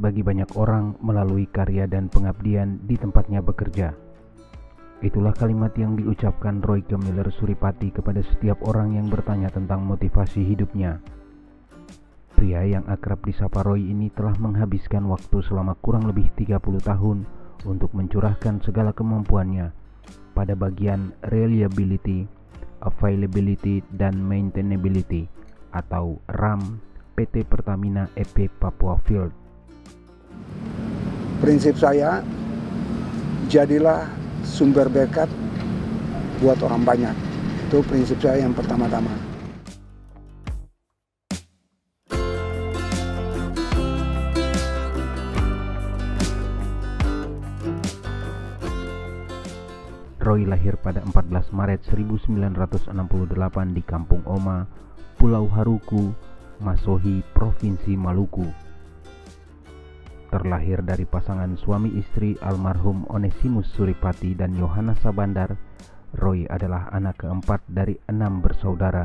bagi banyak orang melalui karya dan pengabdian di tempatnya bekerja. Itulah kalimat yang diucapkan Royke Miller Suripati kepada setiap orang yang bertanya tentang motivasi hidupnya. Pria yang akrab disapa Roy ini telah menghabiskan waktu selama kurang lebih 30 tahun untuk mencurahkan segala kemampuannya pada bagian reliability, availability, dan maintainability atau RAM PT Pertamina EP Papua Field. Prinsip saya, jadilah sumber berkat buat orang banyak. Itu prinsip saya yang pertama-tama. Roy lahir pada 14 Maret 1968 di Kampung Oma, Pulau Haruku, Masohi, Provinsi Maluku. Terlahir dari pasangan suami istri almarhum Onesimus Suripati dan Yohana Sabandar, Roy adalah anak keempat dari 6 bersaudara.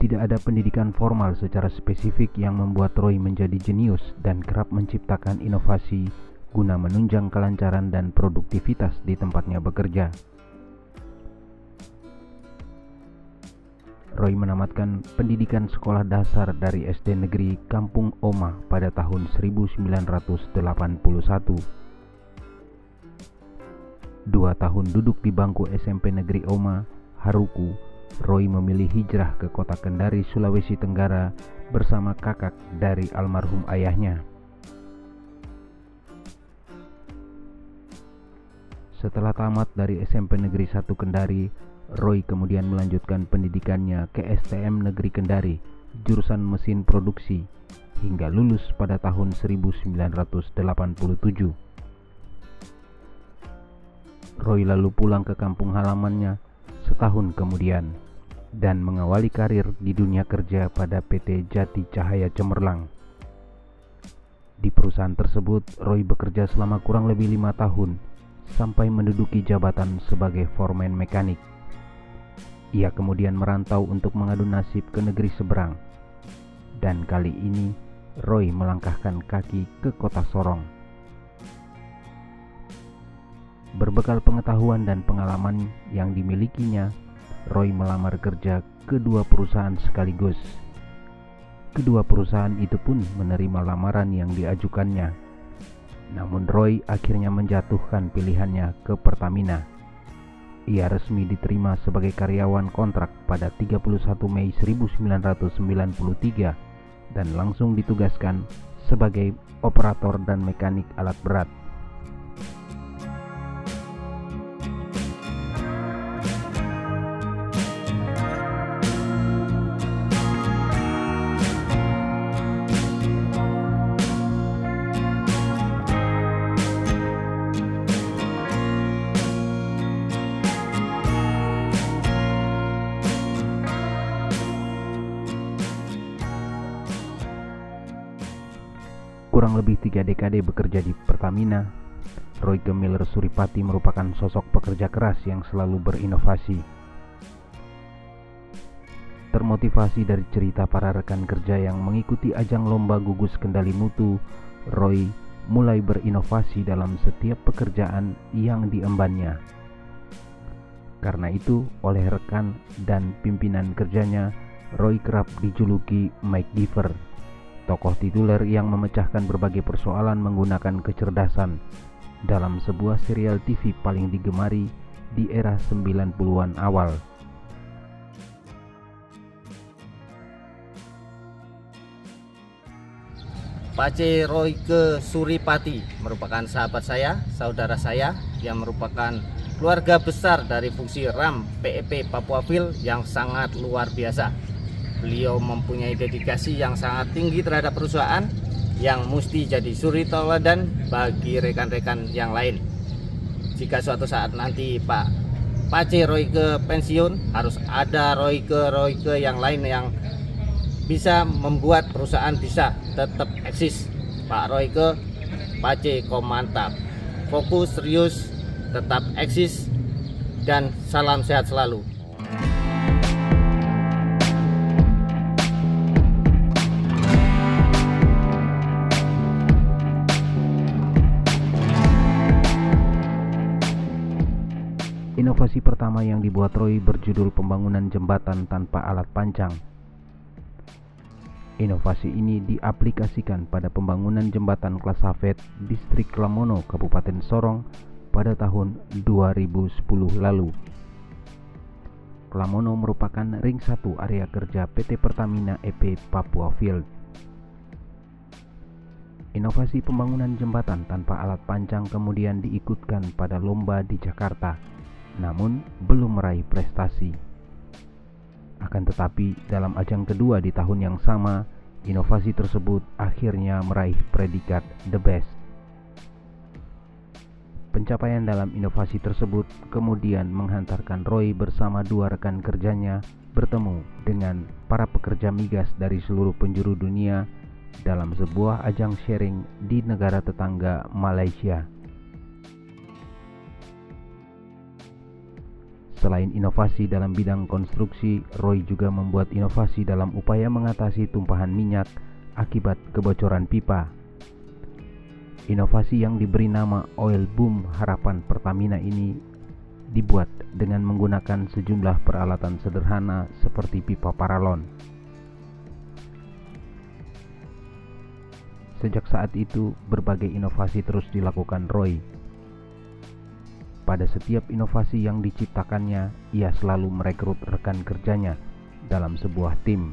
Tidak ada pendidikan formal secara spesifik yang membuat Roy menjadi jenius dan kerap menciptakan inovasi guna menunjang kelancaran dan produktivitas di tempatnya bekerja. Roy menamatkan pendidikan sekolah dasar dari SD Negeri Kampung Oma pada tahun 1981. 2 tahun duduk di bangku SMP Negeri Oma, Haruku, Roy memilih hijrah ke kota Kendari, Sulawesi Tenggara bersama kakak dari almarhum ayahnya. Setelah tamat dari SMP Negeri 1 Kendari, Roy kemudian melanjutkan pendidikannya ke STM Negeri Kendari, jurusan mesin produksi, hingga lulus pada tahun 1987. Roy lalu pulang ke kampung halamannya setahun kemudian dan mengawali karir di dunia kerja pada PT Jati Cahaya Cemerlang. Di perusahaan tersebut, Roy bekerja selama kurang lebih 5 tahun sampai menduduki jabatan sebagai foreman mekanik. Ia kemudian merantau untuk mengadu nasib ke negeri seberang, dan kali ini Roy melangkahkan kaki ke kota Sorong. Berbekal pengetahuan dan pengalaman yang dimilikinya, Roy melamar kerja ke 2 perusahaan sekaligus. Kedua perusahaan itu pun menerima lamaran yang diajukannya. Namun Roy akhirnya menjatuhkan pilihannya ke Pertamina. Ia resmi diterima sebagai karyawan kontrak pada 31 Mei 1993 dan langsung ditugaskan sebagai operator dan mekanik alat berat. Kurang lebih 3 dekade bekerja di Pertamina, Royke Miller Suripati merupakan sosok pekerja keras yang selalu berinovasi. Termotivasi dari cerita para rekan kerja yang mengikuti ajang lomba gugus kendali mutu, Roy mulai berinovasi dalam setiap pekerjaan yang diembannya. Karena itu, oleh rekan dan pimpinan kerjanya, Roy kerap dijuluki Mike Giver, tokoh tituler yang memecahkan berbagai persoalan menggunakan kecerdasan dalam sebuah serial TV paling digemari di era 90-an awal. Pace Royke Suripati merupakan sahabat saya, saudara saya yang merupakan keluarga besar dari fungsi RAM PEP Papua Field yang sangat luar biasa. Beliau mempunyai dedikasi yang sangat tinggi terhadap perusahaan yang mesti jadi suri tauladan bagi rekan-rekan yang lain. Jika suatu saat nanti Pak Pace Royke pensiun, harus ada Royke yang lain yang bisa membuat perusahaan bisa tetap eksis. Pak Royke, Pace mantap, fokus, serius, tetap eksis, dan salam sehat selalu. Inovasi pertama yang dibuat Roy berjudul pembangunan jembatan tanpa alat pancang. Inovasi ini diaplikasikan pada pembangunan jembatan Klasafet, Distrik Klamono, Kabupaten Sorong pada tahun 2010 lalu. Klamono merupakan ring 1 area kerja PT Pertamina EP Papua Field. Inovasi pembangunan jembatan tanpa alat pancang kemudian diikutkan pada lomba di Jakarta, namun belum meraih prestasi. Akan tetapi, dalam ajang kedua di tahun yang sama, inovasi tersebut akhirnya meraih predikat The Best. Pencapaian dalam inovasi tersebut kemudian menghantarkan Roy bersama 2 rekan kerjanya bertemu dengan para pekerja migas dari seluruh penjuru dunia dalam sebuah ajang sharing di negara tetangga Malaysia. Selain inovasi dalam bidang konstruksi, Roy juga membuat inovasi dalam upaya mengatasi tumpahan minyak akibat kebocoran pipa. Inovasi yang diberi nama Oil Boom Harapan Pertamina ini dibuat dengan menggunakan sejumlah peralatan sederhana seperti pipa paralon. Sejak saat itu, berbagai inovasi terus dilakukan Roy. Pada setiap inovasi yang diciptakannya, ia selalu merekrut rekan kerjanya dalam sebuah tim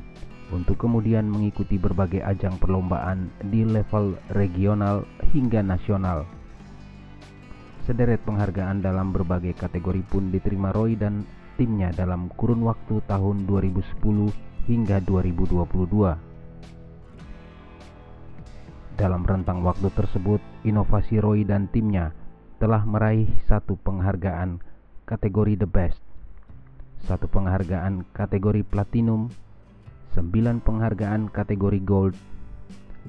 untuk kemudian mengikuti berbagai ajang perlombaan di level regional hingga nasional. Sederet penghargaan dalam berbagai kategori pun diterima Roy dan timnya dalam kurun waktu tahun 2010 hingga 2022. Dalam rentang waktu tersebut, inovasi Roy dan timnya telah meraih 1 penghargaan kategori The Best, 1 penghargaan kategori Platinum, 9 penghargaan kategori Gold,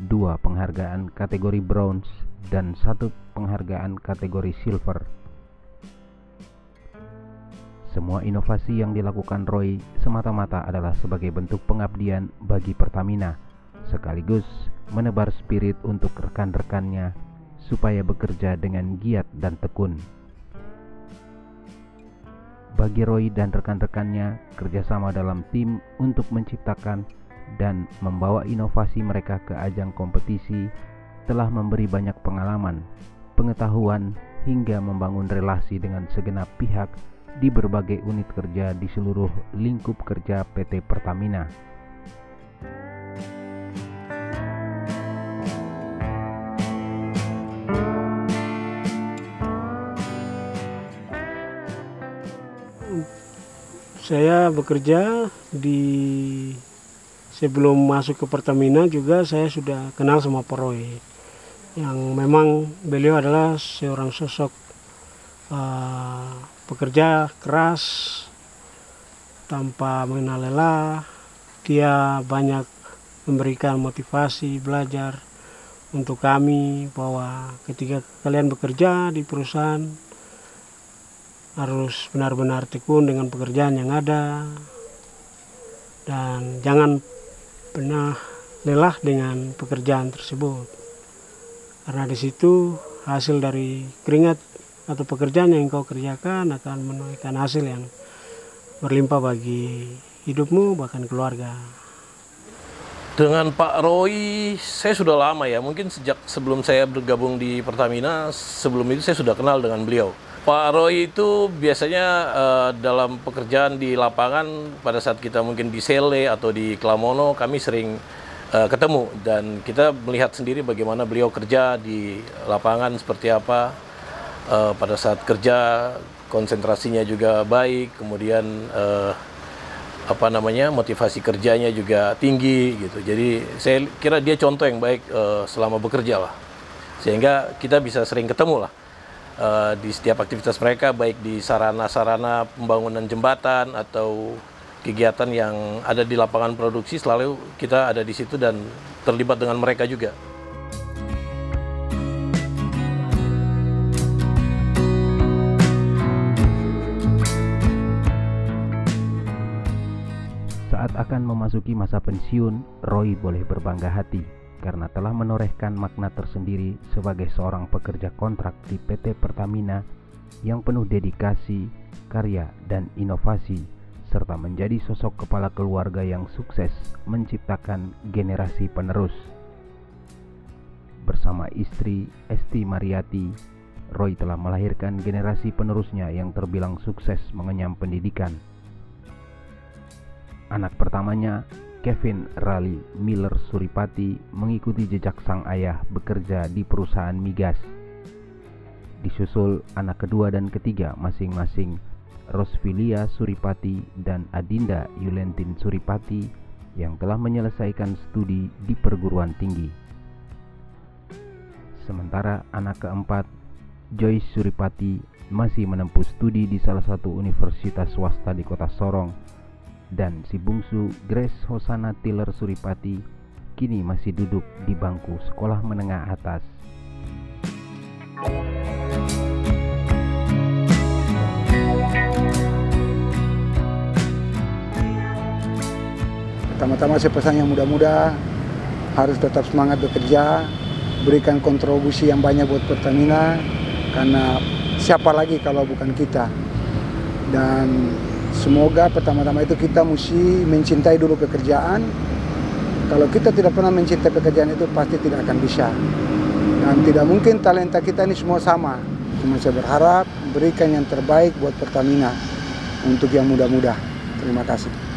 2 penghargaan kategori Bronze, dan 1 penghargaan kategori Silver. Semua inovasi yang dilakukan Roy semata-mata adalah sebagai bentuk pengabdian bagi Pertamina, sekaligus menebar spirit untuk rekan-rekannya supaya bekerja dengan giat dan tekun. Bagi Roy dan rekan-rekannya, kerjasama dalam tim untuk menciptakan dan membawa inovasi mereka ke ajang kompetisi telah memberi banyak pengalaman, pengetahuan, hingga membangun relasi dengan segenap pihak di berbagai unit kerja di seluruh lingkup kerja PT Pertamina. Saya bekerja sebelum masuk ke Pertamina juga saya sudah kenal sama Pak Roy, yang memang beliau adalah seorang sosok pekerja keras tanpa mengenal lelah. Dia banyak memberikan motivasi belajar untuk kami bahwa ketika kalian bekerja di perusahaan harus benar-benar tekun dengan pekerjaan yang ada dan jangan pernah lelah dengan pekerjaan tersebut, karena di situ hasil dari keringat atau pekerjaan yang kau kerjakan akan menuaikan hasil yang berlimpah bagi hidupmu bahkan keluarga. Dengan Pak Roy saya sudah lama ya, mungkin sejak sebelum saya bergabung di Pertamina, sebelum itu saya sudah kenal dengan beliau. Pak Roy itu biasanya dalam pekerjaan di lapangan pada saat kita mungkin di Sele atau di Klamono kami sering ketemu dan kita melihat sendiri bagaimana beliau kerja di lapangan seperti apa. Pada saat kerja konsentrasinya juga baik, kemudian motivasi kerjanya juga tinggi gitu. Jadi saya kira dia contoh yang baik selama bekerja lah, sehingga kita bisa sering ketemu lah. Di setiap aktivitas mereka, baik di sarana-sarana pembangunan jembatan atau kegiatan yang ada di lapangan produksi, selalu kita ada di situ dan terlibat dengan mereka juga. Saat akan memasuki masa pensiun, Roy boleh berbangga hati karena telah menorehkan makna tersendiri sebagai seorang pekerja kontrak di PT Pertamina yang penuh dedikasi, karya, dan inovasi, serta menjadi sosok kepala keluarga yang sukses menciptakan generasi penerus. Bersama istri Esti Mariati, Roy telah melahirkan generasi penerusnya yang terbilang sukses mengenyam pendidikan. Anak pertamanya, Kevin Rally Miller Suripati, mengikuti jejak sang ayah bekerja di perusahaan migas. Disusul anak kedua dan ketiga masing-masing Rosvilia Suripati dan Adinda Yulentin Suripati yang telah menyelesaikan studi di perguruan tinggi. Sementara anak keempat, Joyce Suripati, masih menempuh studi di salah satu universitas swasta di kota Sorong, dan si bungsu Grace Hosana Tiller Suripati kini masih duduk di bangku sekolah menengah atas. Pertama-tama saya pesan yang muda-muda harus tetap semangat bekerja, berikan kontribusi yang banyak buat Pertamina, karena siapa lagi kalau bukan kita. Dan semoga pertama-tama itu kita mesti mencintai dulu pekerjaan. Kalau kita tidak pernah mencintai pekerjaan itu pasti tidak akan bisa. Dan tidak mungkin talenta kita ini semua sama. Cuma saya berharap berikan yang terbaik buat Pertamina untuk yang muda-muda. Terima kasih.